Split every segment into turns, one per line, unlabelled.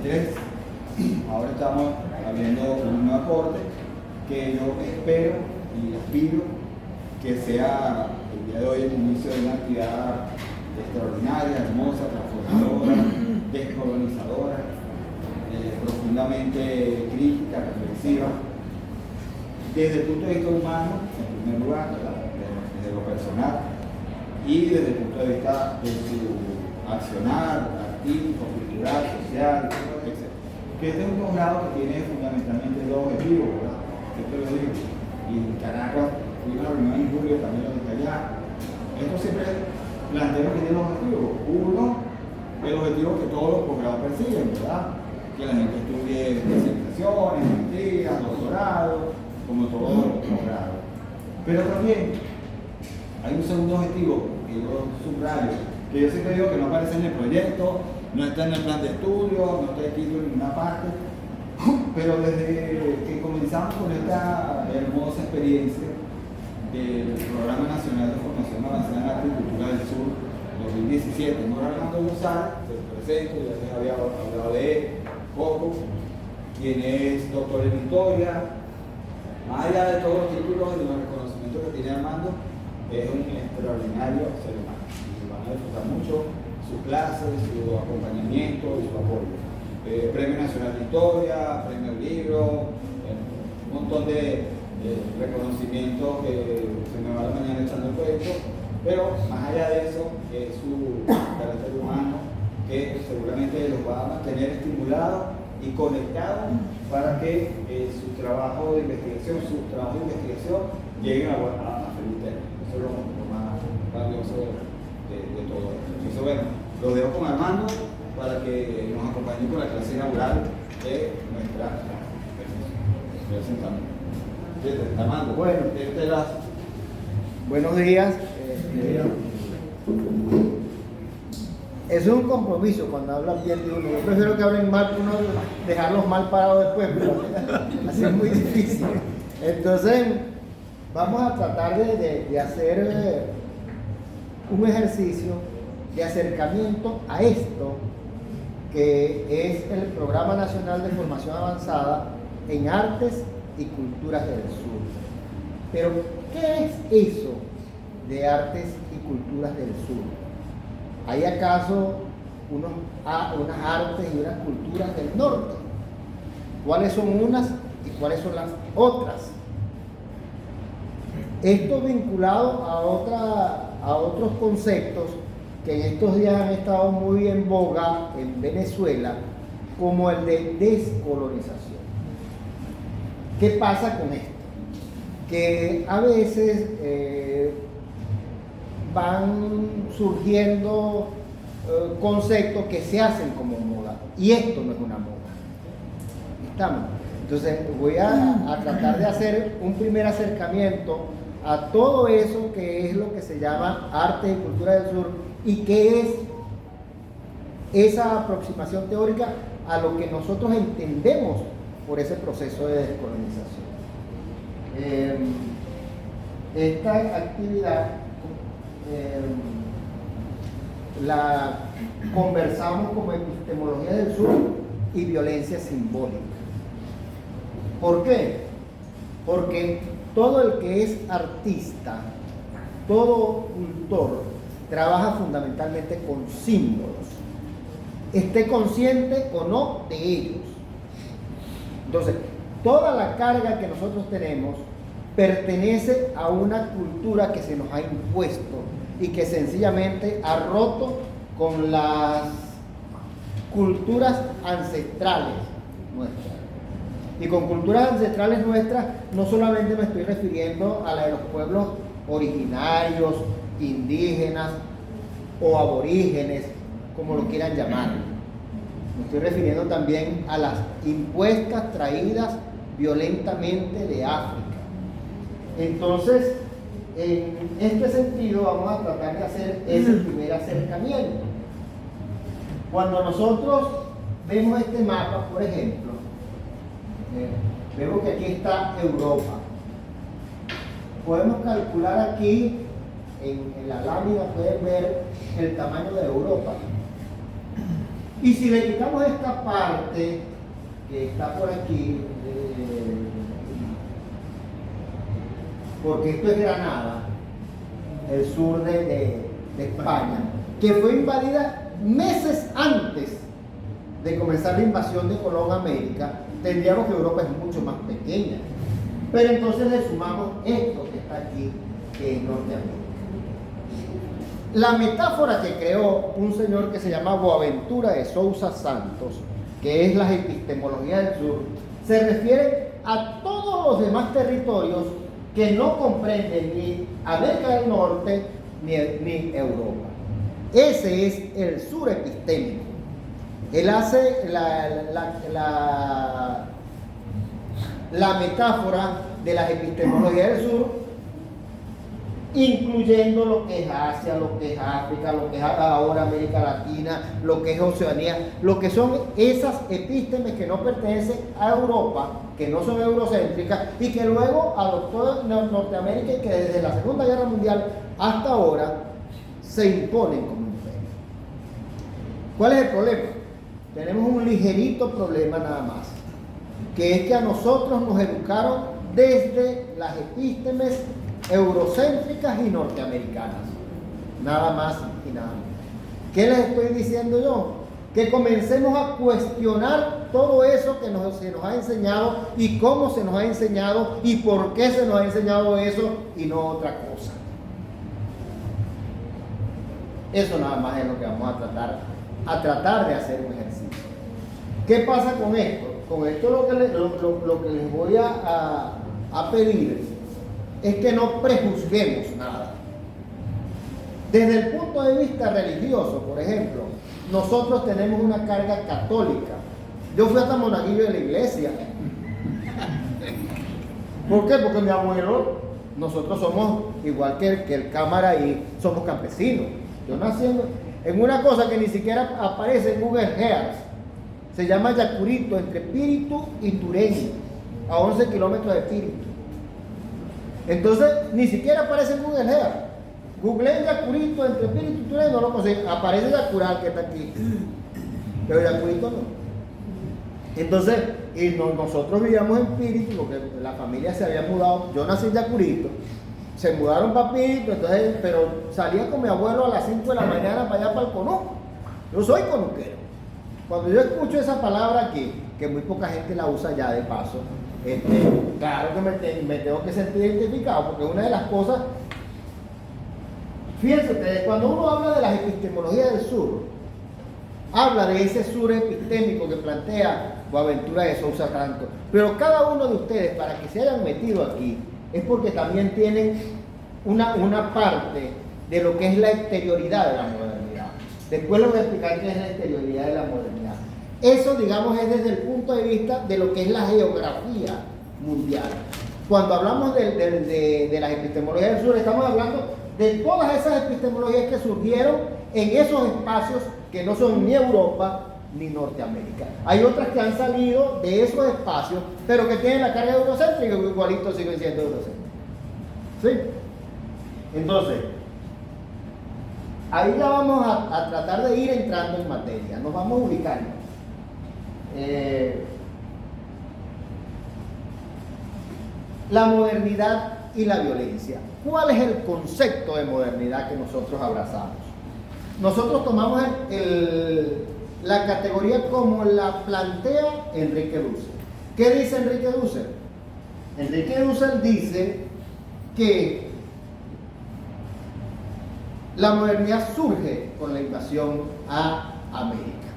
2023. Ahora estamos abriendo un nuevo corte que yo espero y aspiro que sea el día de hoy el inicio de una actividad extraordinaria, hermosa, transformadora, descolonizadora, profundamente crítica, reflexiva, desde el punto de vista humano, en primer lugar, desde lo personal, y desde el punto de vista de su accionar, artístico, cultural, social, etc. Que este es un posgrado que tiene fundamentalmente dos objetivos, ¿verdad? Siempre lo digo. Y en Caracas, fui a una reunión en julio, también lo dije allá. Esto siempre plantea que tiene dos objetivos. Uno, el objetivo que todos los posgrados persiguen, ¿verdad? Que la gente estudie especializaciones, maestrías, doctorados, como todos los posgrados. Pero también hay un segundo objetivo que yo subrayo, que yo siempre digo que no aparece en el proyecto, no está en el plan de estudio, no está escrito en ninguna parte, pero desde que comenzamos con esta hermosa experiencia del Programa Nacional de Formación Avanzada en Arte y Cultura del Sur 2017, no Armando González, se lo presento, ya les había hablado de él poco, quien es doctor en historia, más allá de todos los títulos y los reconocimientos que tiene Armando, es un extraordinario ser humano y van a disfrutar mucho sus clases, su acompañamiento y su apoyo. Premio Nacional de Historia, Premio Libro, un montón de reconocimientos que se me va la mañana echando el cuento, pero más allá de eso, es su carácter humano que seguramente los va a mantener estimulados y conectados para que su trabajo de investigación lleguen a feliz término. Eso es lo más valioso de todo esto. Entonces, bueno, lo dejo con Armando para que nos acompañe con la clase inaugural de nuestra presentación. Armando,
bueno, buenos días. Eso es un compromiso cuando hablan bien de uno. Yo prefiero que hablen mal que uno dejarlos mal parados después, pero así es muy difícil. Entonces, vamos a tratar de hacer un ejercicio de acercamiento a esto que es el Programa Nacional de Formación Avanzada en Artes y Culturas del Sur. Pero, ¿qué es eso de Artes y Culturas del Sur? ¿Hay acaso unas artes y unas culturas del norte? ¿Cuáles son unas y cuáles son las otras? Esto vinculado a otros conceptos que en estos días han estado muy en boga en Venezuela, como el de descolonización. ¿Qué pasa con esto? Que a veces van surgiendo conceptos que se hacen como moda, y esto no es una moda. ¿Estamos? Entonces voy a tratar de hacer un primer acercamiento a todo eso que es lo que se llama arte y cultura del sur y qué es esa aproximación teórica a lo que nosotros entendemos por ese proceso de descolonización. Esta actividad la conversamos como epistemología del sur y violencia simbólica. ¿Por qué? Porque todo el que es artista, todo cultor, trabaja fundamentalmente con símbolos, esté consciente o no de ellos. Entonces, toda la carga que nosotros tenemos pertenece a una cultura que se nos ha impuesto y que sencillamente ha roto con las culturas ancestrales nuestras. Y con culturas ancestrales nuestras no solamente me estoy refiriendo a la de los pueblos originarios, indígenas o aborígenes, como lo quieran llamar. Me estoy refiriendo también a las impuestas traídas violentamente de África. Entonces, en este sentido vamos a tratar de hacer ese primer acercamiento. Cuando nosotros vemos este mapa, por ejemplo, vemos que aquí está Europa. Podemos calcular aquí, en la lámina pueden ver el tamaño de Europa. Y si le quitamos esta parte que está por aquí, porque esto es Granada, el sur de España, que fue invadida meses antes de comenzar la invasión de Colón a América, tendríamos que Europa es mucho más pequeña. Pero entonces le sumamos esto que está aquí, que es Norteamérica. La metáfora que creó un señor que se llama Boaventura de Sousa Santos, que es la epistemología del sur, se refiere a todos los demás territorios que no comprenden ni América del Norte ni Europa. Ese es el sur epistémico. Él hace la metáfora de las epistemologías del sur, incluyendo lo que es Asia, lo que es África, lo que es ahora América Latina, lo que es Oceanía, lo que son esas epístemes que no pertenecen a Europa, que no son eurocéntricas y que luego adoptó Norteamérica y que desde la Segunda Guerra Mundial hasta ahora se imponen como imperio. ¿Cuál es el problema? Tenemos un ligerito problema nada más, que es que a nosotros nos educaron desde las epístemes eurocéntricas y norteamericanas, nada más y nada menos. ¿Qué les estoy diciendo yo? Que comencemos a cuestionar todo eso que se nos ha enseñado y cómo se nos ha enseñado y por qué se nos ha enseñado eso y no otra cosa. Eso nada más es lo que vamos a tratar de hacer un ejercicio. ¿Qué pasa con esto? Con esto lo que les voy a pedir es que no prejuzguemos nada. Desde el punto de vista religioso, por ejemplo, nosotros tenemos una carga católica. Yo fui hasta monaguillo de la iglesia. ¿Por qué? Porque mi abuelo, nosotros somos igual que el cámara y somos campesinos. Yo nací en una cosa que ni siquiera aparece en Google Earth. Se llama Yacurito, entre Píritu y Tureño, a 11 kilómetros de Píritu. Entonces, ni siquiera aparece en Google Earth. Googleé Yacurito, entre Píritu y Tureño, no lo consigo. Aparece Yacural, que está aquí. Pero Yacurito no. Entonces, nosotros vivíamos en Píritu, porque la familia se había mudado. Yo nací en Yacurito. Se mudaron para Píritu, entonces, pero salía con mi abuelo a las 5 de la mañana para allá, para el conuco. Yo soy conuquero. Cuando yo escucho esa palabra aquí, que muy poca gente la usa ya de paso, claro que me tengo que sentir identificado, porque una de las cosas, fíjense ustedes, cuando uno habla de las epistemologías del sur, habla de ese sur epistémico que plantea Boaventura de Sousa Santos, pero cada uno de ustedes, para que se hayan metido aquí, es porque también tienen una parte de lo que es la exterioridad de la modernidad. Después les voy a explicar qué es la exterioridad de la modernidad. Eso, digamos, es desde el punto de vista de lo que es la geografía mundial. Cuando hablamos de las epistemologías del sur, estamos hablando de todas esas epistemologías que surgieron en esos espacios que no son ni Europa ni Norteamérica. Hay otras que han salido de esos espacios, pero que tienen la carga eurocéntrica y igualito siguen siendo eurocéntricos. ¿Sí? Entonces, ahí ya vamos a tratar de ir entrando en materia, nos vamos ubicando. La modernidad y la violencia. ¿Cuál es el concepto de modernidad que nosotros abrazamos? Nosotros tomamos la categoría como la plantea Enrique Dussel. ¿Qué dice Enrique Dussel? Enrique Dussel dice que la modernidad surge con la invasión a América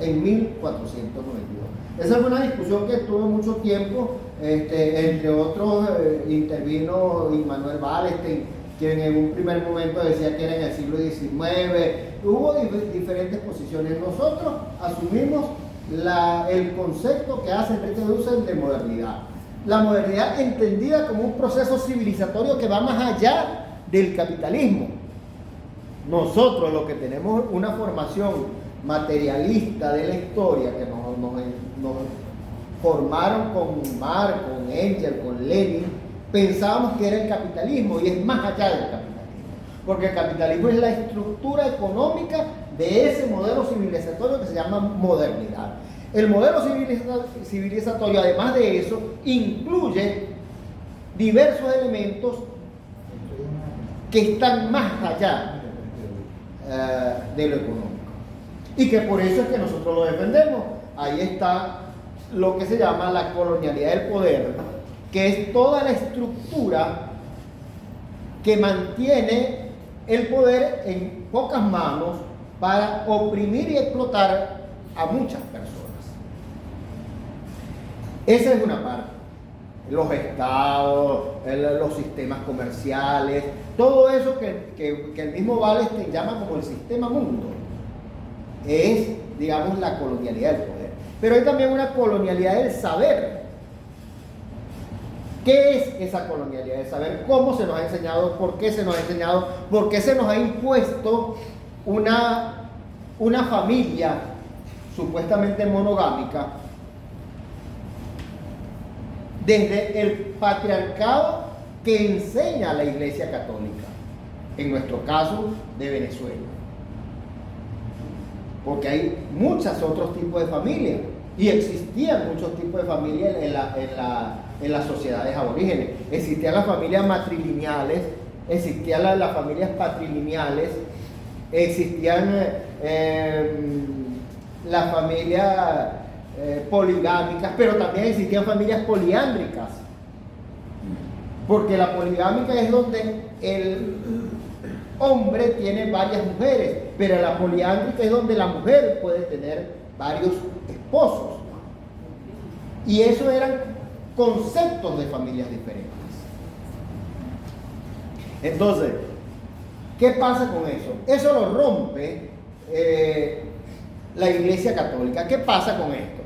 en 1492. Esa fue una discusión que tuvo mucho tiempo, entre otros intervino Immanuel Wallerstein, quien en un primer momento decía que era en el siglo XIX. Hubo diferentes posiciones. Nosotros asumimos el concepto que hace Enrique Dussel de modernidad. La modernidad entendida como un proceso civilizatorio que va más allá del capitalismo. Nosotros, los que tenemos una formación materialista de la historia, que nos formaron con Marx, con Engels, con Lenin, pensábamos que era el capitalismo, y es más allá del capitalismo, porque el capitalismo es la estructura económica de ese modelo civilizatorio que se llama modernidad. El modelo civilizatorio, además de eso, incluye diversos elementos que están más allá de lo económico. Y que por eso es que nosotros lo defendemos. Ahí está lo que se llama la colonialidad del poder, que es toda la estructura que mantiene el poder en pocas manos para oprimir y explotar a muchas personas. Esa es una parte. Los estados, los sistemas comerciales, todo eso que el mismo Wallerstein llama como el sistema mundo, es, digamos, la colonialidad del poder. Pero hay también una colonialidad del saber. ¿Qué es esa colonialidad del saber? ¿Cómo se nos ha enseñado? ¿Por qué se nos ha enseñado? ¿Por qué se nos ha impuesto una familia supuestamente monogámica desde el patriarcado que enseña la Iglesia Católica? En nuestro caso, de Venezuela. Porque hay muchos otros tipos de familias y existían muchos tipos de familias en las sociedades aborígenes. Existían las familias matrilineales, existían las familias patrilineales, existían las familias poligámicas, pero también existían familias poliándricas. Porque la poligámica es donde el hombre tiene varias mujeres, pero la poliándrica es donde la mujer puede tener varios esposos. Y eso eran conceptos de familias diferentes. Entonces, ¿qué pasa con eso? Eso lo rompe la Iglesia Católica. ¿Qué pasa con esto?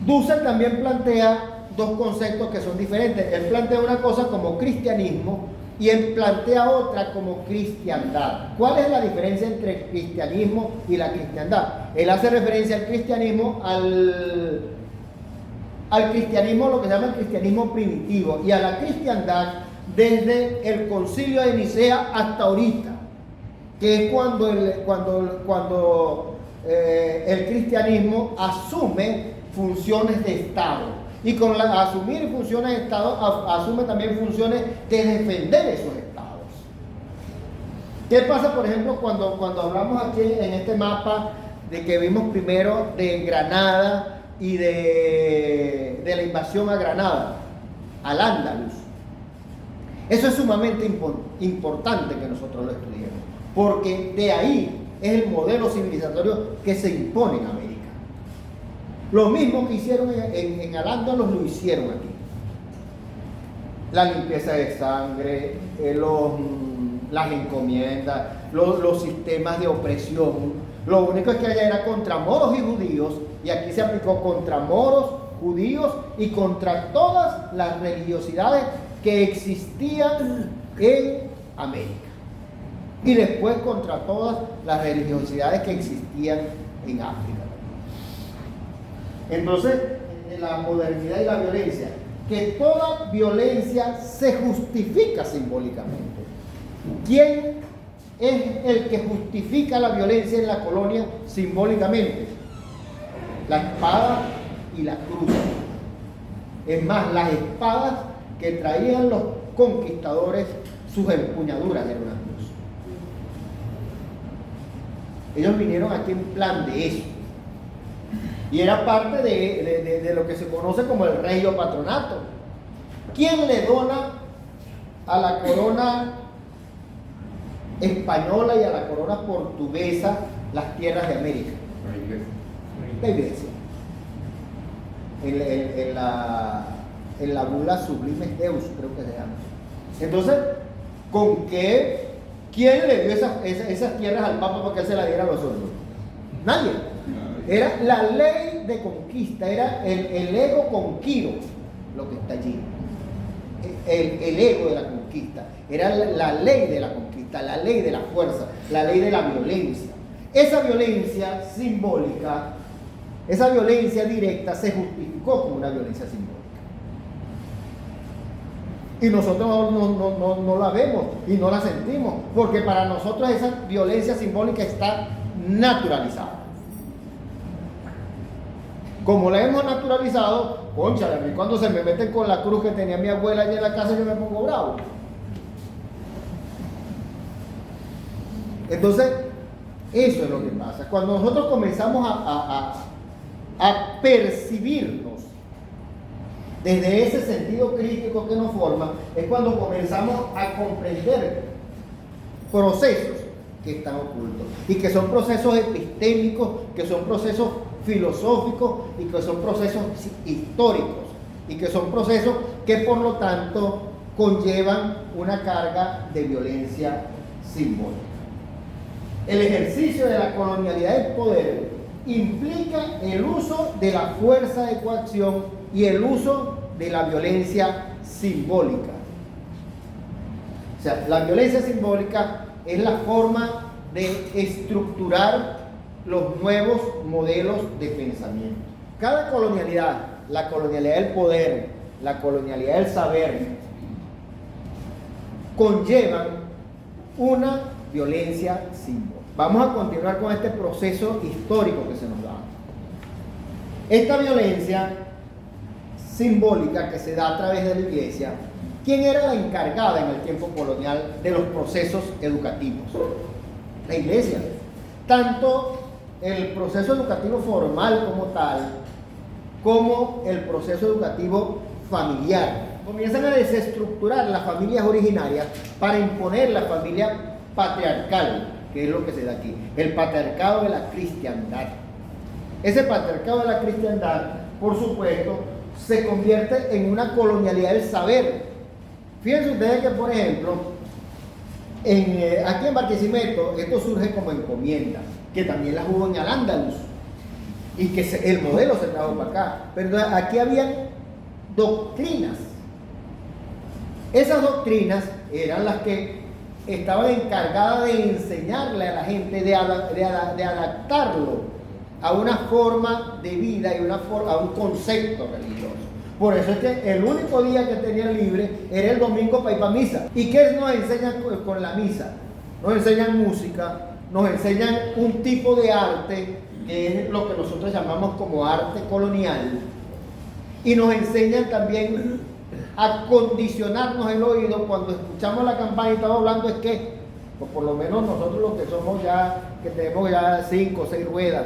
Dussel también plantea dos conceptos que son diferentes. Él plantea una cosa como cristianismo y él plantea otra como cristiandad. ¿Cuál es la diferencia entre el cristianismo y la cristiandad? Él hace referencia al cristianismo, al cristianismo, lo que se llama el cristianismo primitivo, y a la cristiandad desde el Concilio de Nicea hasta ahorita, que es cuando el cristianismo asume funciones de Estado. Y con asumir funciones de Estado, asume también funciones de defender esos Estados. ¿Qué pasa, por ejemplo, cuando hablamos aquí en este mapa de que vimos primero de Granada y de la invasión a Granada, al Andalus? Eso es sumamente importante que nosotros lo estudiemos, porque de ahí es el modelo civilizatorio que se impone en América. Lo mismo que hicieron en Al-Ándalus lo hicieron aquí. La limpieza de sangre, las encomiendas, los sistemas de opresión. Lo único es que allá era contra moros y judíos, y aquí se aplicó contra moros, judíos y contra todas las religiosidades que existían en América. Y después contra todas las religiosidades que existían en África. Entonces, la modernidad y la violencia, que toda violencia se justifica simbólicamente. ¿Quién es el que justifica la violencia en la colonia simbólicamente? La espada y la cruz. Es más, las espadas que traían los conquistadores, sus empuñaduras eran una cruz. Ellos vinieron aquí en plan de eso. Y era parte de lo que se conoce como el regio patronato. ¿Quién le dona a la corona española y a la corona portuguesa las tierras de América? La Iglesia. En la bula Sublimes Deus, creo que se llama. Entonces, ¿con qué? ¿Quién le dio esas tierras al Papa para que él se las diera a los otros? Nadie. Era la ley de conquista, era el ego conquiro lo que está allí. El ego de la conquista. Era la ley de la conquista, la ley de la fuerza, la ley de la violencia. Esa violencia simbólica, esa violencia directa se justificó como una violencia simbólica. Y nosotros no la vemos y no la sentimos, porque para nosotros esa violencia simbólica está naturalizada. Como la hemos naturalizado, cónchale, a mí cuando se me meten con la cruz que tenía mi abuela allí en la casa, yo me pongo bravo. Entonces, eso es lo que pasa. Cuando nosotros comenzamos a percibirnos desde ese sentido crítico que nos forma, es cuando comenzamos a comprender procesos que están ocultos y que son procesos epistémicos, que son procesos filosóficos y que son procesos históricos y que son procesos que por lo tanto conllevan una carga de violencia simbólica. El ejercicio de la colonialidad del poder implica el uso de la fuerza de coacción y el uso de la violencia simbólica. O sea, la violencia simbólica es la forma de estructurar los nuevos modelos de pensamiento. Cada colonialidad, la colonialidad del poder, la colonialidad del saber, conllevan una violencia simbólica. Vamos a continuar con este proceso histórico que se nos da. Esta violencia simbólica que se da a través de la iglesia, ¿quién era la encargada en el tiempo colonial de los procesos educativos? La iglesia. Tanto el proceso educativo formal como tal, como el proceso educativo familiar. Comienzan a desestructurar las familias originarias para imponer la familia patriarcal, que es lo que se da aquí, el patriarcado de la cristiandad. Ese patriarcado de la cristiandad, por supuesto, se convierte en una colonialidad del saber. Fíjense ustedes que, por ejemplo, aquí en Barquisimeto, esto surge como encomienda, que también las hubo en Al-Ándalus, y que el modelo se trajo para acá. Pero aquí habían doctrinas. Esas doctrinas eran las que estaban encargadas de enseñarle a la gente, de adaptarlo a una forma de vida y a un concepto religioso. Por eso es que el único día que tenían libre era el domingo para ir para misa. ¿Y qué nos enseñan con la misa? Nos enseñan música, nos enseñan un tipo de arte, que es lo que nosotros llamamos como arte colonial, y nos enseñan también a condicionarnos el oído cuando escuchamos la campana y estamos hablando es que, pues por lo menos nosotros los que somos ya, que tenemos ya 5 o 6 ruedas,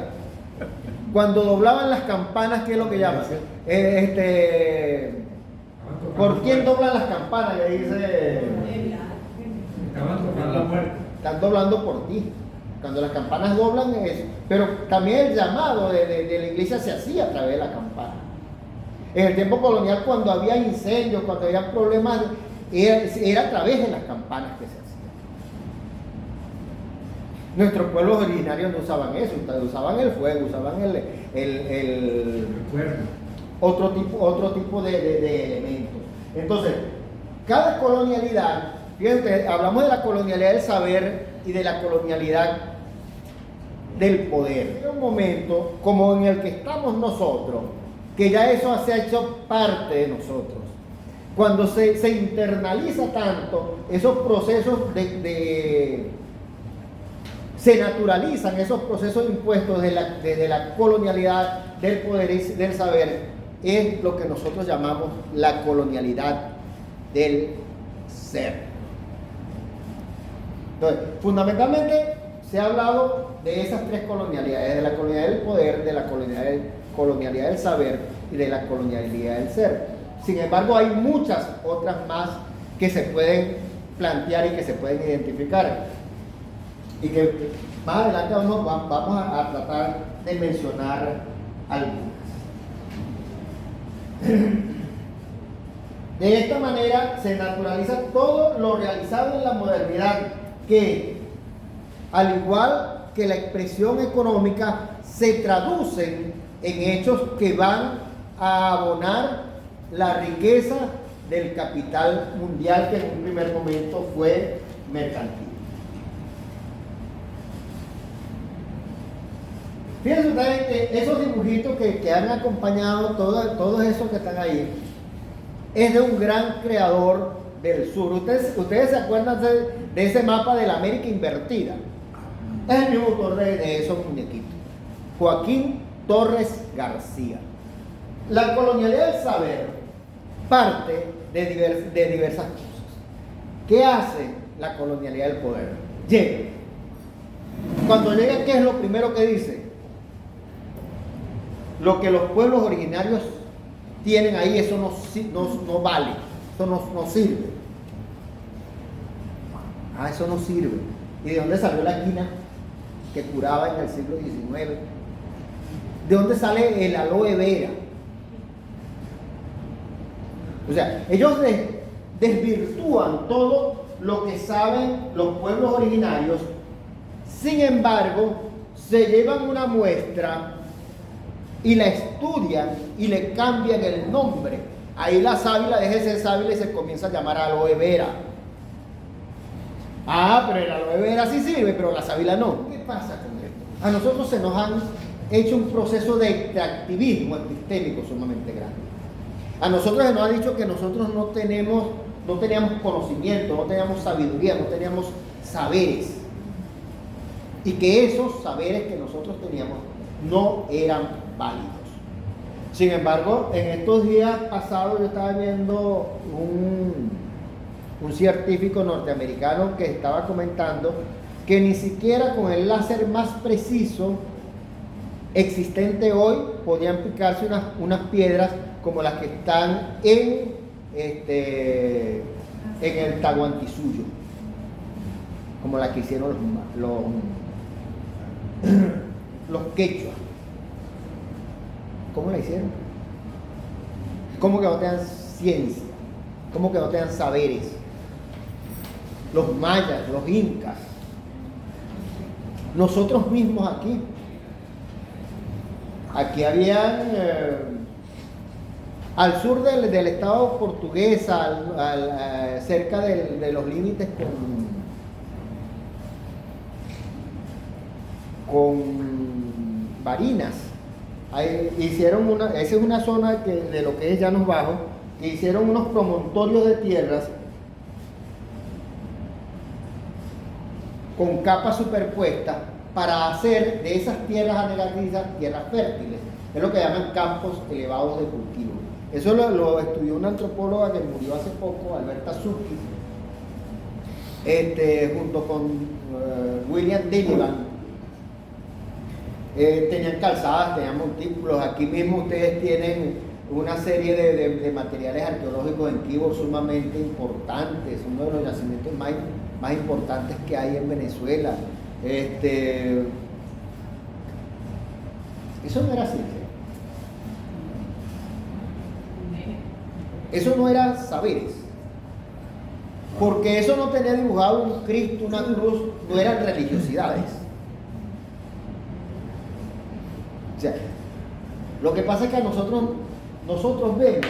cuando doblaban las campanas, ¿qué es lo que llaman? ¿Por quién doblan las campanas? Que dice, están doblando por ti. Cuando las campanas doblan es eso. Pero también el llamado de la iglesia se hacía a través de la campana. En el tiempo colonial, cuando había incendios, cuando había problemas, era a través de las campanas que se hacía. Nuestros pueblos originarios no usaban eso, usaban el fuego, usaban otro tipo de elementos. Entonces, cada colonialidad, fíjense, hablamos de la colonialidad del saber y de la colonialidad del poder. Hay un momento como en el que estamos nosotros, que ya eso se ha hecho parte de nosotros. Cuando se internaliza tanto esos procesos se naturalizan esos procesos impuestos de la colonialidad, del poder y del saber, es lo que nosotros llamamos la colonialidad del ser. Entonces, fundamentalmente se ha hablado de esas 3 colonialidades, de la colonialidad del poder, de la colonialidad del saber y de la colonialidad del ser. Sin embargo, hay muchas otras más que se pueden plantear y que se pueden identificar. Y que más adelante vamos a tratar de mencionar algunas. De esta manera se naturaliza todo lo realizado en la modernidad, que al igual que la expresión económica se traducen en hechos que van a abonar la riqueza del capital mundial, que en un primer momento fue mercantil. Fíjense ustedes que esos dibujitos que han acompañado todos esos que están ahí es de un gran creador del sur. Ustedes se acuerdan de ese mapa de la América invertida. Es el mismo autor de esos muñequitos, Joaquín Torres García. La colonialidad del saber parte de diversas cosas. ¿Qué hace la colonialidad del poder? Llega. Cuando llega, ¿qué es lo primero que dice? Lo que los pueblos originarios tienen ahí, eso no vale, eso no sirve. Eso no sirve. ¿Y de dónde salió la quina que curaba en el siglo XIX? ¿De dónde sale el aloe vera? O sea, ellos desvirtúan todo lo que saben los pueblos originarios. Sin embargo, se llevan una muestra y la estudian y le cambian el nombre. Ahí la sábila deja de ser sábila y se comienza a llamar aloe vera. Pero el aloe vera sí sirve, pero la sábila no. ¿Qué pasa con esto? A nosotros se nos han hecho un proceso de extractivismo epistémico sumamente grande. A nosotros se nos ha dicho que nosotros no teníamos conocimiento, no teníamos sabiduría, no teníamos saberes. Y que esos saberes que nosotros teníamos no eran válidos. Sin embargo, en estos días pasados yo estaba viendo un científico norteamericano que estaba comentando que ni siquiera con el láser más preciso existente hoy podían picarse unas piedras como las que están en el Tahuantinsuyo, como las que hicieron los quechuas. ¿Cómo la hicieron? ¿Cómo que no te dan ciencia? ¿Cómo que no te dan saberes? Los mayas, los incas, nosotros mismos aquí habían al sur del estado portugués, cerca de los límites con Barinas. Esa es una zona de lo que es Llanos Bajos, que hicieron unos promontorios de tierras con capas superpuestas para hacer de esas tierras anegadizas tierras fértiles. Es lo que llaman campos elevados de cultivo. Eso lo estudió una antropóloga que murió hace poco, Alberta Zucchi, junto con William Dillman. Tenían calzadas, tenían montículos. Aquí mismo ustedes tienen una serie de materiales arqueológicos en Quibor sumamente importantes, uno de los yacimientos más importantes que hay en Venezuela. Eso no era ciencia. Eso no era saberes. Porque eso no tenía dibujado un Cristo, una cruz, no eran religiosidades. O sea, lo que pasa es que nosotros vemos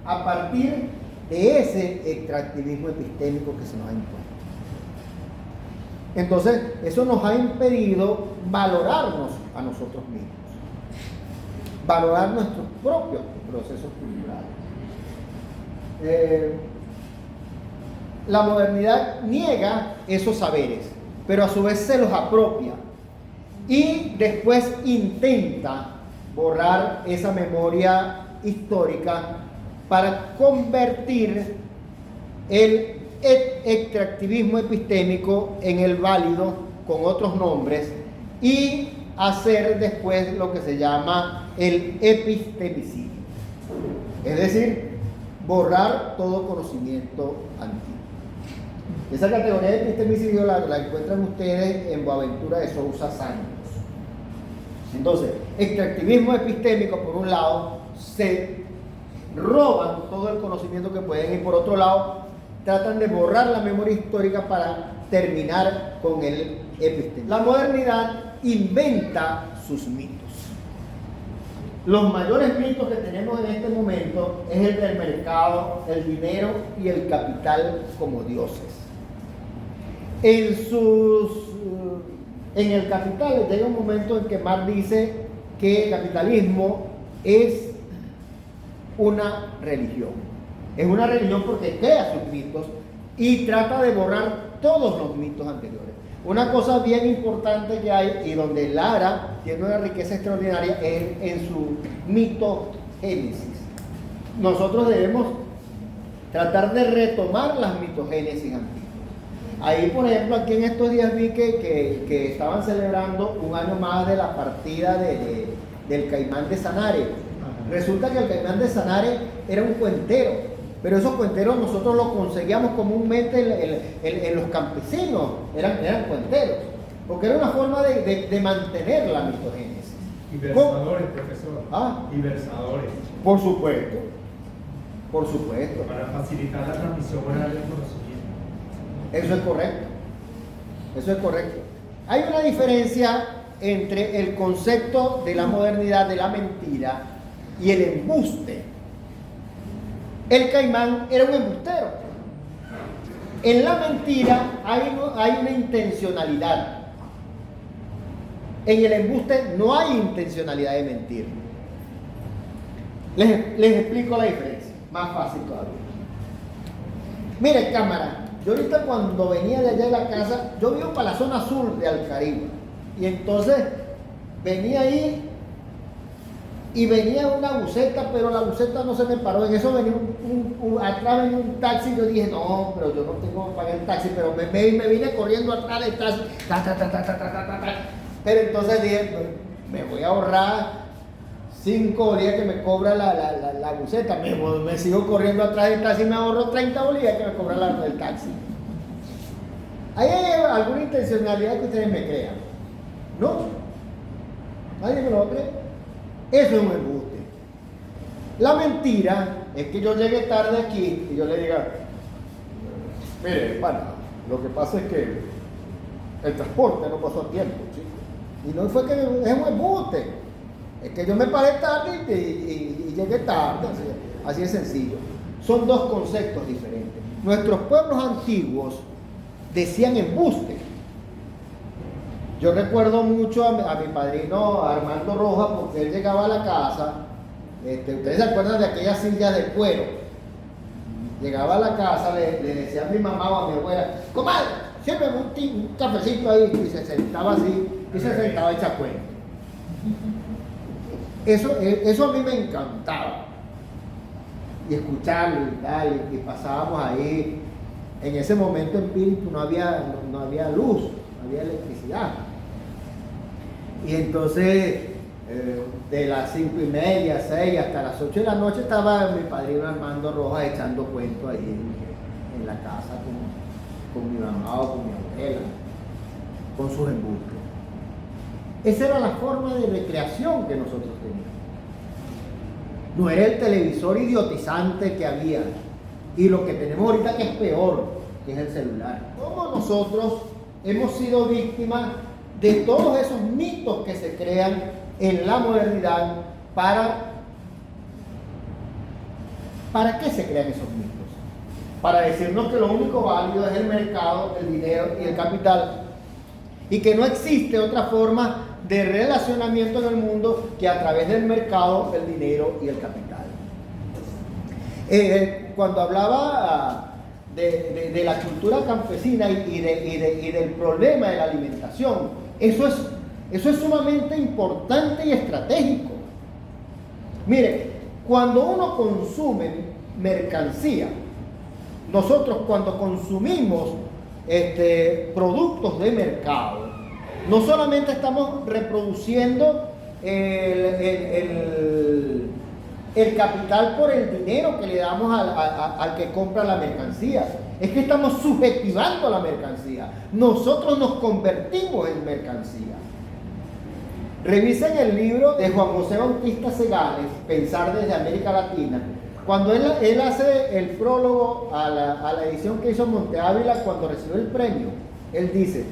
a partir de ese extractivismo epistémico que se nos ha impuesto. Entonces, eso nos ha impedido valorarnos a nosotros mismos, valorar nuestros propios procesos culturales. La modernidad niega esos saberes, pero a su vez se los apropia y después intenta borrar esa memoria histórica para convertir el extractivismo epistémico en el válido con otros nombres y hacer después lo que se llama el epistemicidio, es decir, borrar todo conocimiento antiguo. Esa categoría de epistemicidio la encuentran ustedes en Boaventura de Sousa Santos. Entonces, extractivismo epistémico, por un lado, se roban todo el conocimiento que pueden, y por otro lado, tratan de borrar la memoria histórica para terminar con el epistemicidio. La modernidad inventa sus mitos. Los mayores mitos que tenemos en este momento es el del mercado, el dinero y el capital como dioses. En el Capital llega un momento en que Marx dice que el capitalismo es una religión. Es una religión porque crea sus mitos y trata de borrar todos los mitos anteriores. Una cosa bien importante que hay y donde Lara tiene una riqueza extraordinaria es en su mitogénesis. Nosotros debemos tratar de retomar las mitogénesis antiguas. Ahí, por ejemplo, aquí en estos días vi que estaban celebrando un año más de la partida del Caimán de Sanare. Resulta que el Caimán de Sanare era un cuentero, pero esos cuenteros nosotros los conseguíamos comúnmente en los campesinos, eran cuenteros, porque era una forma de mantener la mitogénesis.
Y versadores, profesor.
Y
versadores.
Por supuesto, por supuesto.
Para facilitar la transmisión oral del conocimiento.
Eso es correcto. Eso es correcto. Hay una diferencia entre el concepto de la modernidad, de la mentira y el embuste. El Caimán era un embustero. En la mentira hay una intencionalidad. En el embuste no hay intencionalidad de mentir. Les explico la diferencia, más fácil todavía. Mire, cámara, yo ahorita cuando venía de allá de la casa, yo vivo para la zona sur de Alcaribe. Y entonces venía ahí y venía una buseta, pero la buseta no se me paró. En eso venía atrás venía un taxi y yo dije, no, pero yo no tengo que pagar el taxi, pero me vine corriendo atrás del taxi. Pero entonces dije, me voy a ahorrar 5 bolívares que me cobra la buseta. Me sigo corriendo atrás del taxi y me ahorro 30 bolívares que me cobra el taxi. ¿Hay alguna intencionalidad que ustedes me crean? ¿No? ¿Nadie me lo cree? Eso es un embuste. La mentira es que yo llegue tarde aquí y yo le diga, mire, pana, lo que pasa es que el transporte no pasó a tiempo, chico. Y no fue que es un embuste, es que yo me paré tarde y llegué tarde, así de sencillo. Son dos conceptos diferentes. Nuestros pueblos antiguos decían embuste. Yo recuerdo mucho a mi padrino Armando Rojas, porque él llegaba a la casa, ustedes se acuerdan de aquellas sillas de cuero. Llegaba a la casa, le decía a mi mamá o a mi abuela, comadre, siempre un cafecito ahí, y se sentaba así, y se sentaba a echar cuento. Eso a mí me encantaba. Y escucharlo y tal, y pasábamos ahí. En ese momento en Píritu no había luz, no había electricidad. Y entonces, de las 5:30, 6 hasta las 8 de la noche estaba mi padrino Armando Rojas echando cuentos ahí en la casa con mi mamá o con mi abuela, con sus embustes. Esa era la forma de recreación que nosotros teníamos. No era el televisor idiotizante que había y lo que tenemos ahorita que es peor, que es el celular. ¿Cómo nosotros hemos sido víctimas de todos esos mitos que se crean en la modernidad? ¿Para qué se crean esos mitos? Para decirnos que lo único válido es el mercado, el dinero y el capital, y que no existe otra forma de relacionamiento en el mundo que a través del mercado, el dinero y el capital. Cuando hablaba de la cultura campesina y del problema de la alimentación, eso es sumamente importante y estratégico. Mire, cuando uno consume mercancía, nosotros cuando consumimos productos de mercado, no solamente estamos reproduciendo el capital por el dinero que le damos al que compra la mercancía, es que estamos subjetivando la mercancía. Nosotros nos convertimos en mercancía. Revisen el libro de Juan José Bautista Segales, Pensar desde América Latina. Cuando él hace el prólogo a la edición que hizo Monte Ávila cuando recibió el premio, él dice: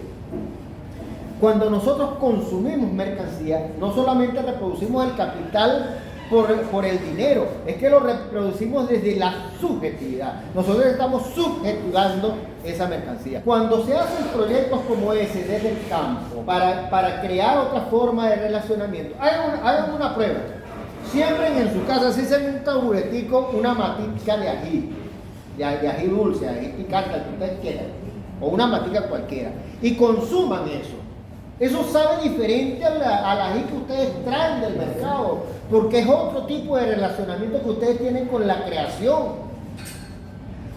cuando nosotros consumimos mercancía, no solamente reproducimos el capital por el dinero, es que lo reproducimos desde la subjetividad. Nosotros estamos subjetivando esa mercancía. Cuando se hacen proyectos como ese desde el campo, para crear otra forma de relacionamiento, hagan una prueba. Siembren en su casa, si se un taburetico, una matica de ají dulce, ají picante, que ustedes quieran. o una matica cualquiera, y consuman eso. Eso sabe diferente a la ají que ustedes traen del mercado, porque es otro tipo de relacionamiento que ustedes tienen con la creación.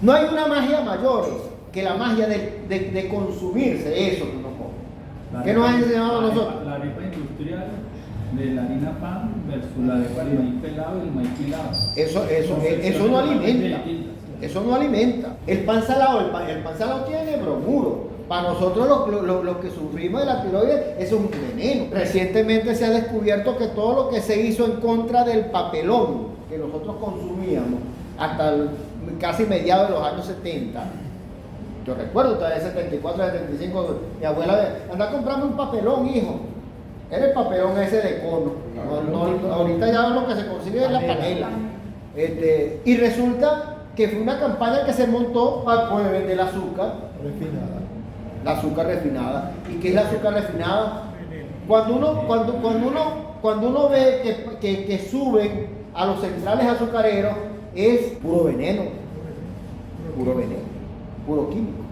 No hay una magia mayor que la magia de consumirse eso que uno come. ¿Qué nos han enseñado a nosotros?
La arepa industrial de la harina pan versus la de maíz pelado y el maíz pilado.
Eso no alimenta. Eso no alimenta. El pan salado tiene bromuro. Para nosotros los que sufrimos de la tiroides, eso es un veneno. Recientemente se ha descubierto que todo lo que se hizo en contra del papelón que nosotros consumíamos hasta casi mediados de los años 70. Yo recuerdo todavía 74, 75, mi abuela anda a comprarme un papelón, hijo. Era el papelón ese de cono. Ahorita ya lo que se consigue es la panela. Y resulta que fue una campaña que se montó para poder vender el azúcar refinada. La azúcar refinada. ¿Y qué es la azúcar refinada? Cuando uno ve que suben a los centrales azucareros, es puro veneno, puro químico.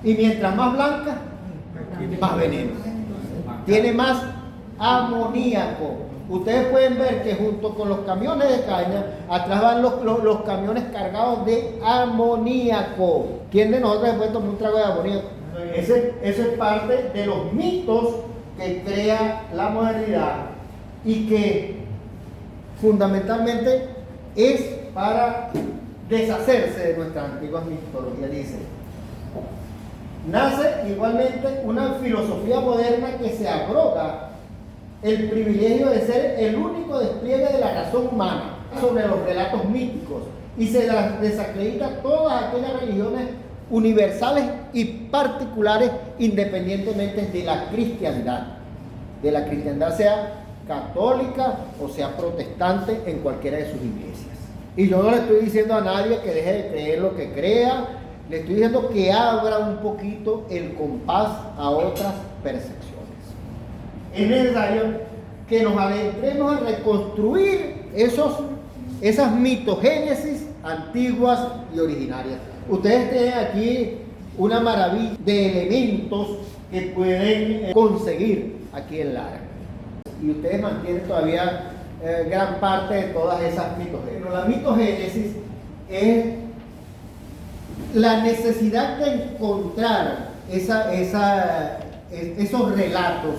Y mientras más blanca, más veneno. Tiene más amoníaco. Ustedes pueden ver que junto con los camiones de caña, atrás van los camiones cargados de amoníaco. ¿Quién de nosotros se puede tomar un trago de amoníaco? Eso es parte de los mitos que crea la modernidad y que fundamentalmente es para deshacerse de nuestras antiguas mitologías. Dice, nace igualmente una filosofía moderna que se abroga el privilegio de ser el único despliegue de la razón humana sobre los relatos míticos y se desacredita todas aquellas religiones universales y particulares independientemente de la cristiandad. De la cristiandad sea católica o sea protestante en cualquiera de sus iglesias. Y yo no le estoy diciendo a nadie que deje de creer lo que crea, le estoy diciendo que abra un poquito el compás a otras percepciones. Es necesario que nos adentremos a reconstruir esas mitogénesis antiguas y originarias. Ustedes tienen aquí una maravilla de elementos que pueden conseguir aquí en Lara. Y ustedes mantienen todavía gran parte de todas esas mitogénesis. La mitogénesis es la necesidad de encontrar esos relatos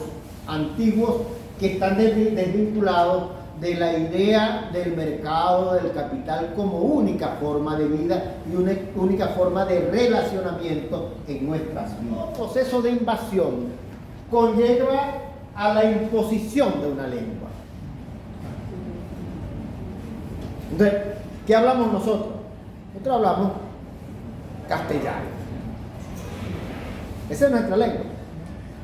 antiguos que están desvinculados de la idea del mercado, del capital como única forma de vida y una única forma de relacionamiento en nuestras vidas. El proceso de invasión conlleva a la imposición de una lengua. Entonces, ¿qué hablamos nosotros? Nosotros hablamos castellano. Esa es nuestra lengua.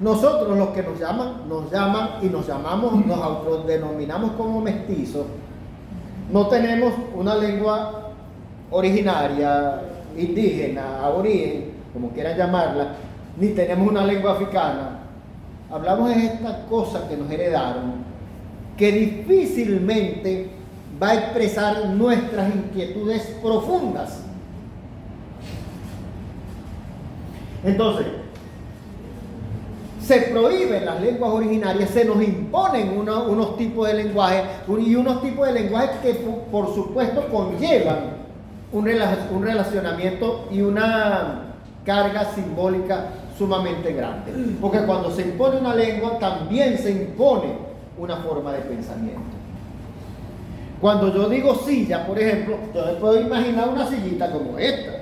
Nosotros los que nos llaman y nos autodenominamos como mestizos, no tenemos una lengua originaria, indígena, aborigen, como quieran llamarla, ni tenemos una lengua africana. Hablamos de esta cosa que nos heredaron, que difícilmente va a expresar nuestras inquietudes profundas. Entonces, se prohíben las lenguas originarias, se nos imponen unos tipos de lenguaje y unos tipos de lenguaje que por supuesto conllevan un relacionamiento y una carga simbólica sumamente grande. Porque cuando se impone una lengua también se impone una forma de pensamiento. Cuando yo digo silla, por ejemplo, yo me puedo imaginar una sillita como esta.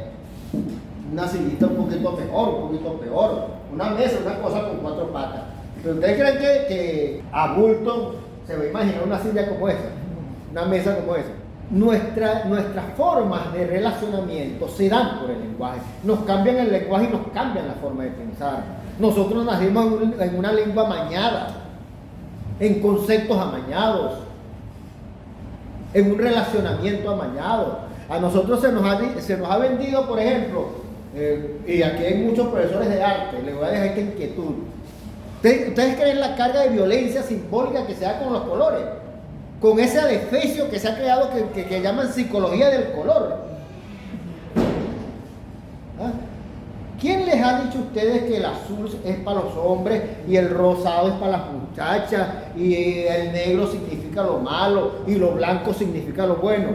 Una sillita un poquito mejor, un poquito peor, una mesa, una cosa con 4 patas. Pero ustedes creen que a bulto se va a imaginar una silla como esa, una mesa como esa. Nuestras formas de relacionamiento se dan por el lenguaje. Nos cambian el lenguaje y nos cambian la forma de pensar. Nosotros nacimos en una lengua amañada, en conceptos amañados, en un relacionamiento amañado. A nosotros se nos ha vendido, por ejemplo, y aquí hay muchos profesores de arte, les voy a dejar esta inquietud. ¿Ustedes creen la carga de violencia simbólica que se da con los colores? Con ese adefesio que se ha creado que llaman psicología del color. ¿Ah? ¿Quién les ha dicho a ustedes que el azul es para los hombres y el rosado es para las muchachas y el negro significa lo malo y lo blanco significa lo bueno?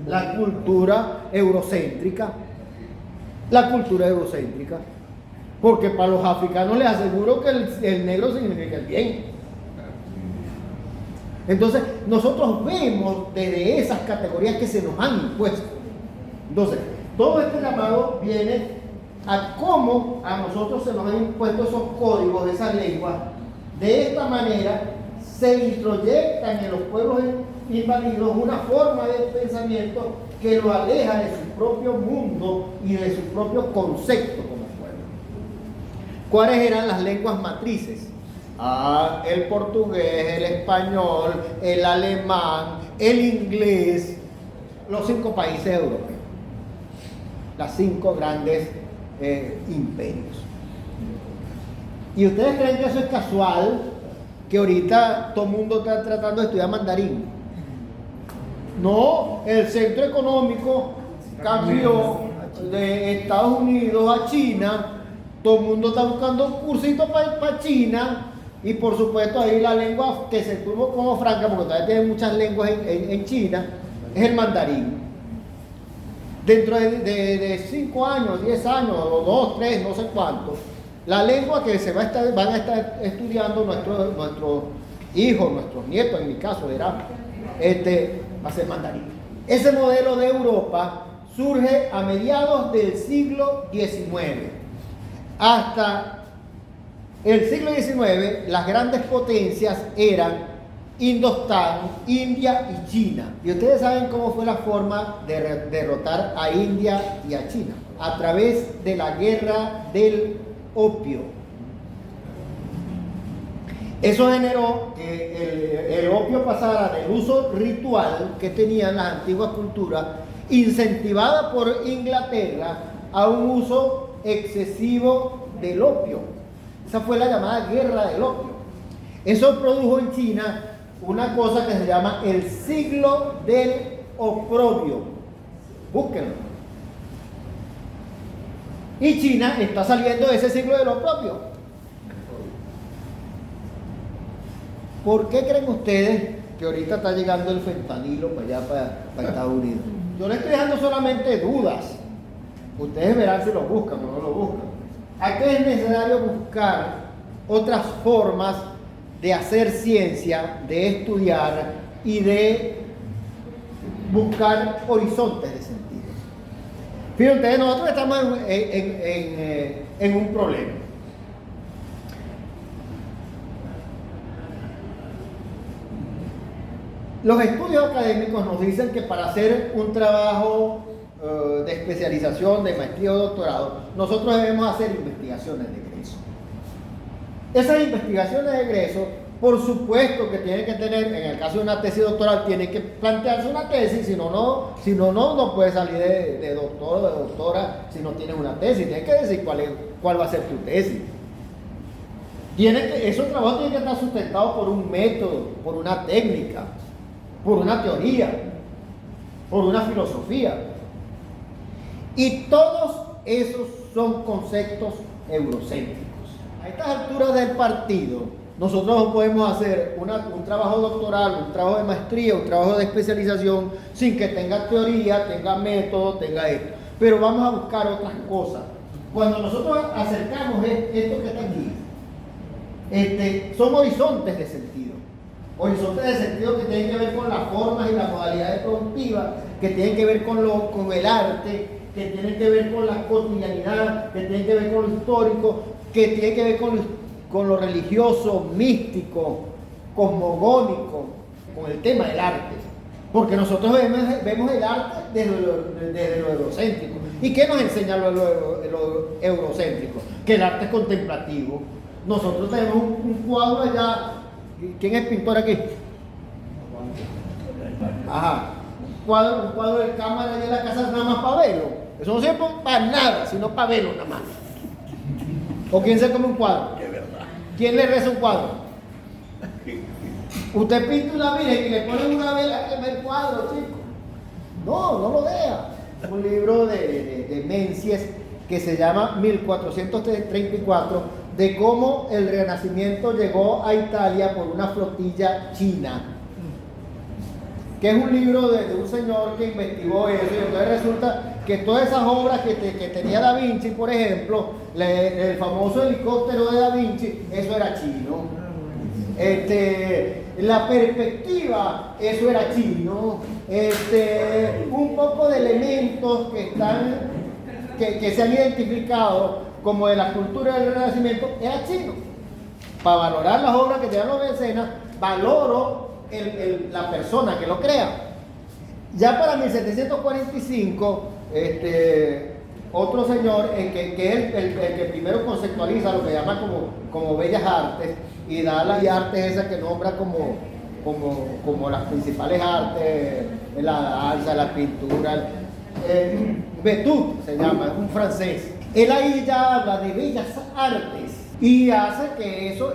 La cultura eurocéntrica. La cultura eurocéntrica. Porque para los africanos les aseguro que el negro significa el bien. Entonces, nosotros vemos desde esas categorías que se nos han impuesto. Entonces, todo este llamado viene a cómo a nosotros se nos han impuesto esos códigos, esas lenguas. De esta manera se introyectan en los pueblos invadidos una forma de pensamiento que lo aleja de su propio mundo y de su propio concepto como pueblo. ¿Cuáles eran las lenguas matrices? El portugués, el español, el alemán, el inglés, los 5 países europeos. Las 5 grandes imperios. ¿Y ustedes creen que eso es casual? Que ahorita todo el mundo está tratando de estudiar mandarín. No, el centro económico cambió de Estados Unidos a China. Todo el mundo está buscando un cursito para China. Y por supuesto ahí la lengua que se tuvo como franca, porque todavía tienen muchas lenguas en China, es el mandarín. Dentro de 5 años, 10 años, o 2, 3, no sé cuántos, la lengua que van a estar estudiando nuestros hijos, nuestros nietos, en mi caso, va a ser mandarín. Ese modelo de Europa surge a mediados del siglo XIX. Hasta el siglo XIX, las grandes potencias eran Indostán, India y China. Y ustedes saben cómo fue la forma de derrotar a India y a China. A través de la guerra del opio. Eso generó que el opio pasara del uso ritual que tenían las antiguas culturas, incentivada por Inglaterra, a un uso excesivo del opio. Esa fue la llamada guerra del opio. Eso produjo en China una cosa que se llama el siglo del oprobio. Búsquenlo. Y China está saliendo de ese siglo del oprobio. ¿Por qué creen ustedes que ahorita está llegando el fentanilo para allá, para Estados Unidos? Yo les estoy dejando solamente dudas. Ustedes verán si lo buscan o no lo buscan. Aquí es necesario buscar otras formas de hacer ciencia, de estudiar y de buscar horizontes de sentido. Fíjense, nosotros estamos en un problema. Los estudios académicos nos dicen que para hacer un trabajo de especialización, de maestría o doctorado, nosotros debemos hacer investigaciones de egreso. Esas investigaciones de egreso, por supuesto que tienen que tener, en el caso de una tesis doctoral, tienen que plantearse una tesis, si no puede salir de doctor o de doctora si no tienes una tesis. Tienes que decir cuál va a ser tu tesis. Esos trabajos tienen que estar sustentados por un método, por una técnica, por una teoría, por una filosofía. Y todos esos son conceptos eurocéntricos. A estas alturas del partido, nosotros podemos hacer un trabajo doctoral, un trabajo de maestría, un trabajo de especialización, sin que tenga teoría, tenga método, tenga esto. Pero vamos a buscar otras cosas. Cuando nosotros acercamos esto que está aquí, son horizontes de sentido. Horizontes de sentido que tienen que ver con las formas y las modalidades productivas, que tienen que ver con el arte, que tienen que ver con la cotidianidad, que tienen que ver con lo histórico, que tienen que ver con lo religioso, místico, cosmogónico, con el tema del arte. Porque nosotros vemos el arte desde lo eurocéntrico. ¿Y qué nos enseña lo eurocéntrico? Que el arte es contemplativo. Nosotros tenemos un cuadro allá. ¿Quién es pintor aquí? Ajá. Un cuadro de cámara allá en la casa nada más para verlo. Eso no sirve para nada, sino para verlo nada más. ¿O quién se come un cuadro? De verdad. ¿Quién le reza un cuadro? Usted pinta una virgen y le pone una vela en el cuadro, chico. No lo vea. un libro de Menzies que se llama 1434, de cómo el Renacimiento llegó a Italia por una flotilla china, que es un libro de un señor que investigó eso, y entonces resulta que todas esas obras que tenía Da Vinci, por ejemplo, el famoso helicóptero de Da Vinci, eso era chino. La perspectiva, eso era chino. Un poco de elementos que se han identificado como de la cultura del Renacimiento era chino. Para valorar las obras que tenían los mecenas, valoro la persona que lo crea. Ya para 1745, otro señor, que es el que primero conceptualiza lo que llama como bellas artes, y da las artes esas que nombra como las principales artes, la danza, la pintura. Betut se llama, es un francés. Él ahí ya habla de bellas artes y hace que esos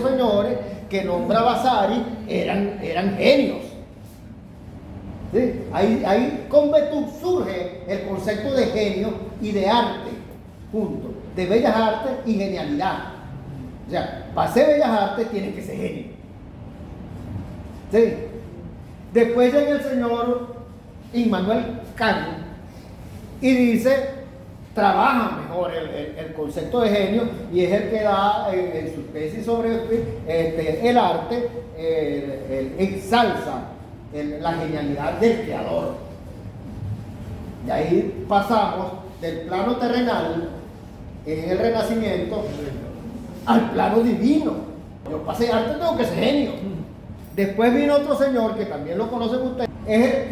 señores que nombra Vasari eran genios. ¿Sí? Ahí con Betut surge el concepto de genio y de arte, juntos, de bellas artes y genialidad. O sea, para ser bellas artes tiene que ser genio. ¿Sí? Después llega el señor Immanuel Kant y dice, trabaja mejor el concepto de genio, y es el que da en su tesis sobre el arte, exalza la genialidad del creador. Y ahí pasamos del plano terrenal en el Renacimiento al plano divino. Yo para hacer arte tengo que ser genio. Después vino otro señor que también lo conocen ustedes. Él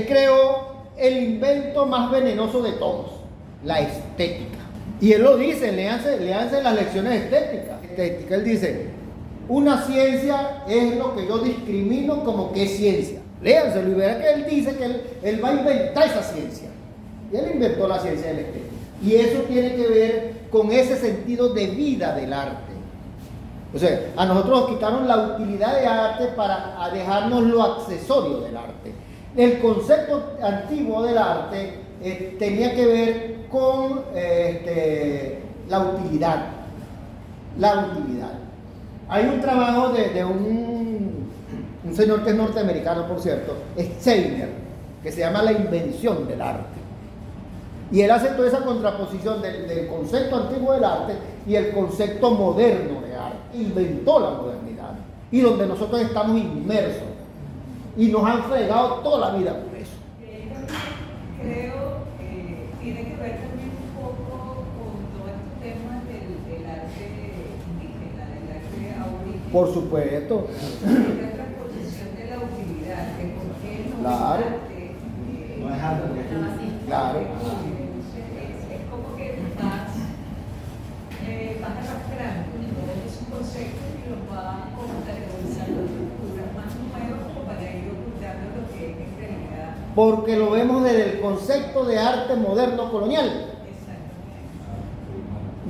creó el invento más venenoso de todos, la estética. Y él lo dice, léanse las lecciones estéticas. Él dice, una ciencia es lo que yo discrimino como que es ciencia. Léanselo y verán que él dice que él va a inventar esa ciencia. Y él inventó la ciencia de la estética. Y eso tiene que ver con ese sentido de vida del arte. O sea, a nosotros nos quitaron la utilidad de arte para dejarnos lo accesorio del arte. El concepto antiguo del arte tenía que ver con la utilidad. La utilidad. Hay un trabajo de un señor que es norteamericano, por cierto, Steiner, que se llama La invención del arte. Y él hace toda esa contraposición del concepto antiguo del arte y el concepto moderno de arte. Inventó la modernidad. Y donde nosotros estamos inmersos. Y nos han fregado toda la vida por eso.
Creo que tiene que ver también un poco con todos estos temas del arte indígena, del arte aborigen.
Por supuesto.
La transposición de la utilidad, de por qué no
Claro.
es arte.
No es arte porque
Claro.
Es como que vas arrastrando todos esos conceptos y los vas como categorizando en estructuras más nuevas como para ir ocultando lo que es en realidad.
Porque lo vemos desde el concepto de arte moderno colonial.
Exactamente.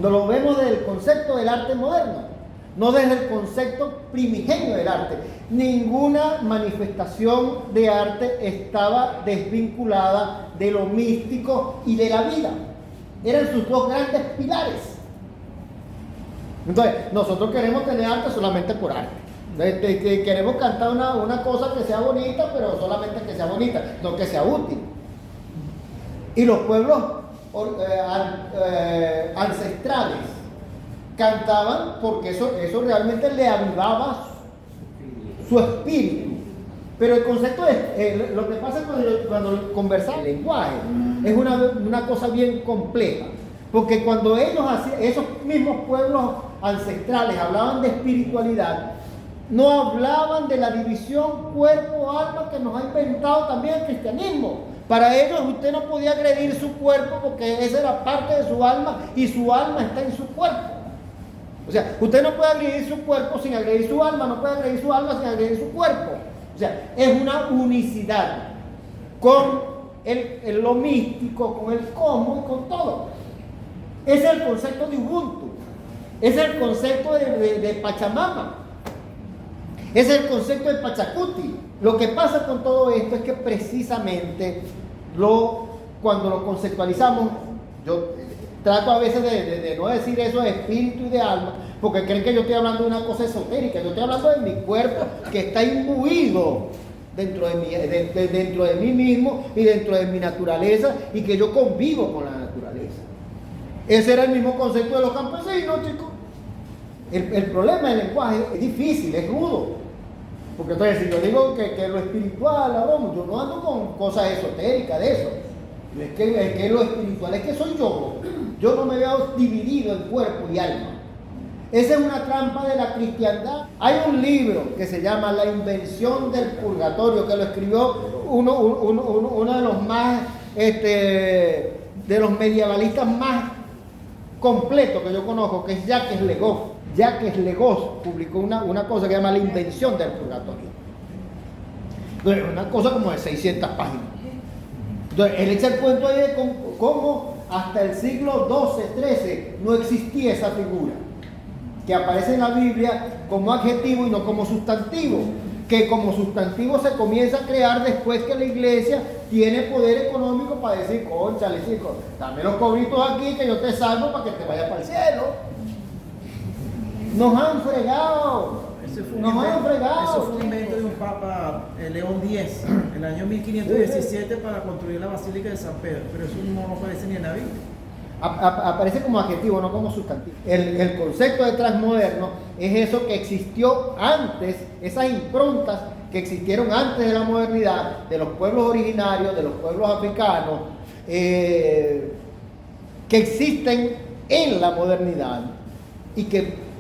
No lo vemos desde el concepto del arte moderno, no desde el concepto primigenio del arte. Ninguna manifestación de arte estaba desvinculada de lo místico y de la vida. Eran sus dos grandes pilares. Entonces, nosotros queremos tener arte solamente por arte. Queremos cantar una cosa que sea bonita, pero solamente que sea bonita, no que sea útil. Y los pueblos ancestrales cantaban porque eso realmente le avivaba su espíritu. Pero el concepto es, lo que pasa cuando conversamos, el lenguaje es una cosa bien compleja. Porque cuando esos mismos pueblos ancestrales hablaban de espiritualidad, no hablaban de la división cuerpo-alma que nos ha inventado también el cristianismo. Para ellos usted no podía agredir su cuerpo porque esa era parte de su alma y su alma está en su cuerpo. O sea, usted no puede agredir su cuerpo sin agredir su alma, no puede agredir su alma sin agredir su cuerpo. O sea, es una unicidad con lo místico, con el cosmos y con todo. Ese es el concepto de Ubuntu, ese es el concepto de Pachamama, ese es el concepto de Pachacuti. Lo que pasa con todo esto es que precisamente cuando lo conceptualizamos, yo trato a veces de no decir eso de espíritu y de alma, porque creen que yo estoy hablando de una cosa esotérica. Yo estoy hablando de mi cuerpo que está imbuido dentro de mí mismo y dentro de mi naturaleza, y que yo convivo con la naturaleza. Ese era el mismo concepto de los campesinos, chicos. El problema del lenguaje es difícil, es rudo. Porque entonces, si yo digo que lo espiritual, yo no ando con cosas esotéricas de eso. Es que lo espiritual es que soy yo. Yo no me veo dividido en cuerpo y alma. Esa es una trampa de la cristiandad. Hay un libro que se llama La invención del purgatorio, que lo escribió uno de los más, de los medievalistas más completos que yo conozco, que es Jacques Legoff. Jacques Legoff publicó una cosa que se llama La invención del purgatorio. Entonces, una cosa como de 600 páginas. Entonces, él echa el cuento ahí de cómo hasta el siglo XII, XIII no existía esa figura, que aparece en la Biblia como adjetivo y no como sustantivo, que como sustantivo se comienza a crear después que la iglesia tiene poder económico para decir, cónchale, chicos, dame los cobritos aquí que yo te salvo para que te vayas para el cielo. Nos han fregado.
Eso fue un invento de un papa, León X, en el año 1517, para construir la Basílica de San Pedro, pero eso no aparece ni en la Biblia.
Aparece como adjetivo, no como sustantivo. El concepto de transmoderno es eso que existió antes, esas improntas que existieron antes de la modernidad, de los pueblos originarios, de los pueblos africanos, que existen en la modernidad y que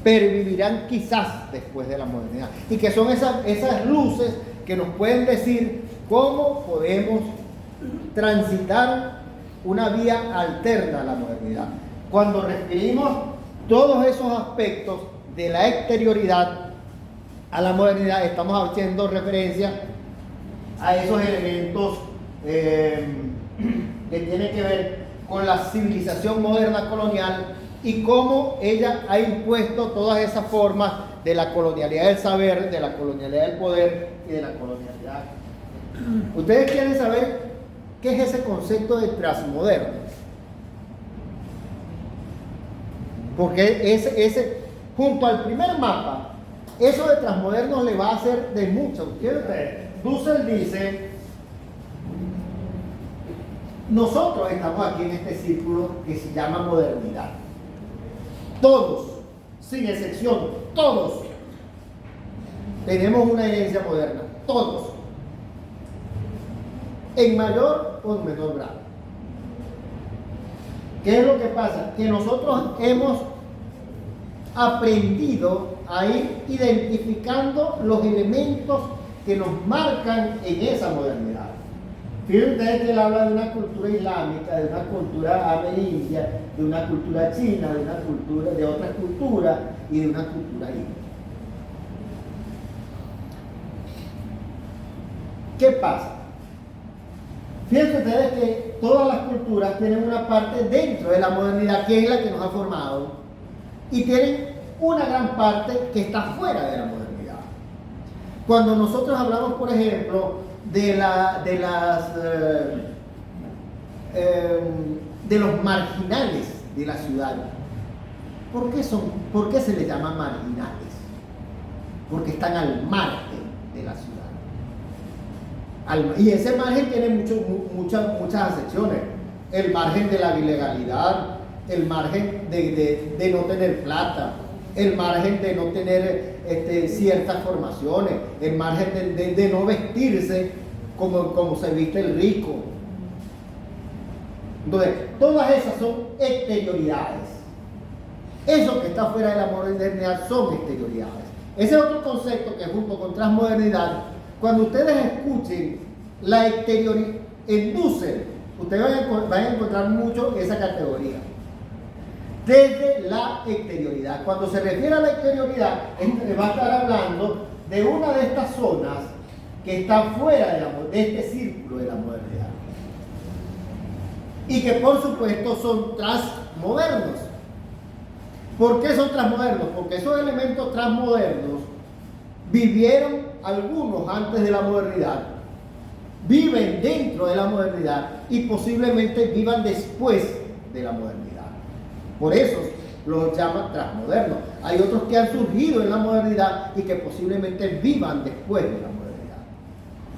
pervivirán quizás después de la modernidad, y que son esas luces que nos pueden decir cómo podemos transitar una vía alterna a la modernidad. Cuando referimos todos esos aspectos de la exterioridad a la modernidad, estamos haciendo referencia a esos elementos que tienen que ver con la civilización moderna colonial y cómo ella ha impuesto todas esas formas de la colonialidad del saber, de la colonialidad del poder y de la colonialidad. ¿Ustedes quieren saber qué es ese concepto de transmoderno? Porque ese junto al primer mapa, eso de transmoderno le va a hacer de mucho. Dussel dice, nosotros estamos aquí en este círculo que se llama modernidad. Todos, sin excepción, todos tenemos una herencia moderna, todos, en mayor o menor grado. ¿Qué es lo que pasa? Que nosotros hemos aprendido a ir identificando los elementos que nos marcan en esa modernidad. Fíjense ustedes que él habla de una cultura islámica, de una cultura amerindia, de una cultura china, de una cultura, de otra cultura y de una cultura india. ¿Qué pasa? Fíjense ustedes que todas las culturas tienen una parte dentro de la modernidad que es la que nos ha formado, y tienen una gran parte que está fuera de la modernidad. Cuando nosotros hablamos, por ejemplo, de los marginales de la ciudad. ¿Por qué se les llama marginales? Porque están al margen de la ciudad. Y ese margen tiene muchas acepciones. El margen de la ilegalidad, el margen de no tener plata, el margen de no tener ciertas formaciones, el margen de no vestirse como se viste el rico. Entonces, todas esas son exterioridades. Eso que está fuera de la modernidad son exterioridades. Ese es otro concepto que junto con transmodernidad, cuando ustedes escuchen la exterioridad en Dussel, ustedes van a encontrar mucho esa categoría. Desde la exterioridad. Cuando se refiere a la exterioridad, va a estar hablando de una de estas zonas que está fuera de este círculo de la modernidad. Y que por supuesto son transmodernos. ¿Por qué son transmodernos? Porque esos elementos transmodernos vivieron algunos antes de la modernidad viven dentro de la modernidad y posiblemente vivan después de la modernidad. Por eso los llaman transmodernos. Hay otros que han surgido en la modernidad y que posiblemente vivan después de la modernidad.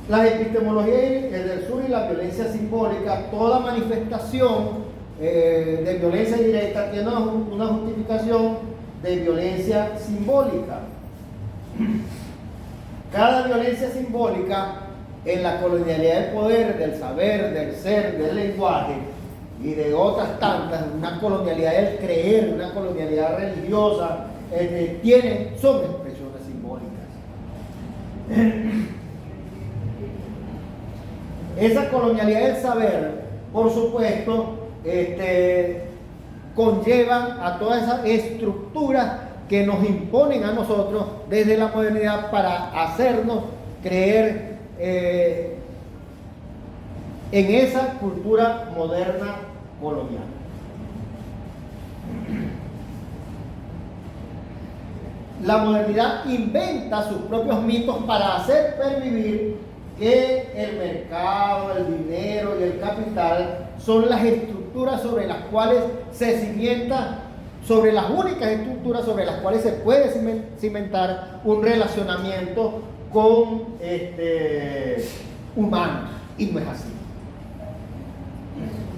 Las epistemologías del sur y la violencia simbólica, toda manifestación de violencia directa tiene una justificación de violencia simbólica. Cada violencia simbólica en la colonialidad del poder, del saber, del ser, del lenguaje y de otras tantas, una colonialidad del creer, una colonialidad religiosa, son expresiones simbólicas. Esa colonialidad del saber, por supuesto, conllevan a todas esas estructuras que nos imponen a nosotros desde la modernidad para hacernos creer en esa cultura moderna colonial. La modernidad inventa sus propios mitos para hacer pervivir que el mercado, el dinero y el capital son las estructuras sobre las cuales se cimienta, sobre las únicas estructuras sobre las cuales se puede cimentar un relacionamiento con humano, y no es así.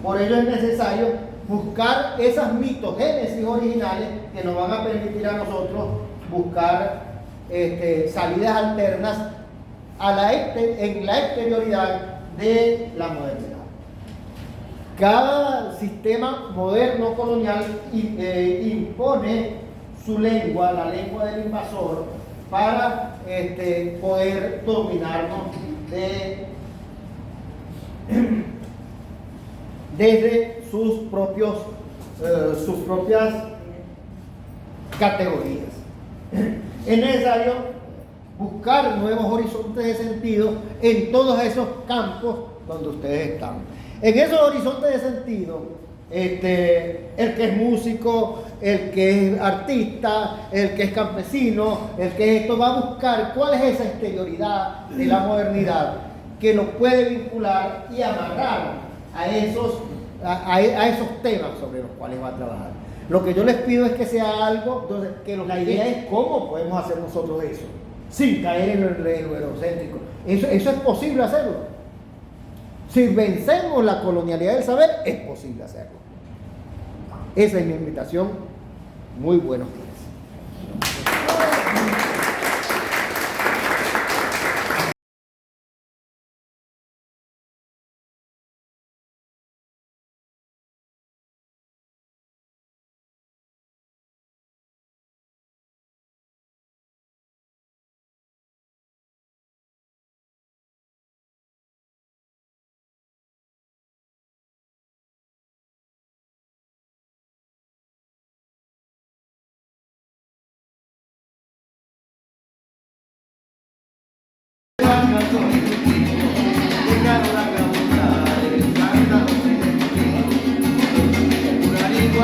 Por ello es necesario buscar esas mitogénesis originales que nos van a permitir a nosotros buscar salidas alternas en la exterioridad de la modernidad. Cada sistema moderno colonial impone su lengua, la lengua del invasor, para poder dominarnos desde sus propias categorías. Es necesario buscar nuevos horizontes de sentido en todos esos campos donde ustedes están. En esos horizontes de sentido, el que es músico, el que es artista, el que es campesino, el que es esto, va a buscar cuál es esa exterioridad de la modernidad que nos puede vincular y amarrar a esos temas sobre los cuales va a trabajar. Lo que yo les pido es que sea algo, entonces, que la idea es cómo podemos hacer nosotros eso, sin caer en lo eurocéntrico. Eso es posible hacerlo. Si vencemos la colonialidad del saber, es posible hacerlo. Esa es mi invitación. Muy buenos días.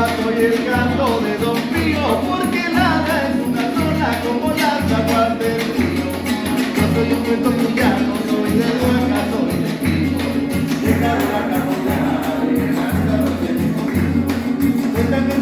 Estoy el canto de Don Pío, porque nada es una zona como la Zaguas del Río. Yo soy un cuento cuyano, soy de Huaca, soy de Pío. Llegaron a caminar, hasta los 10. Cuéntame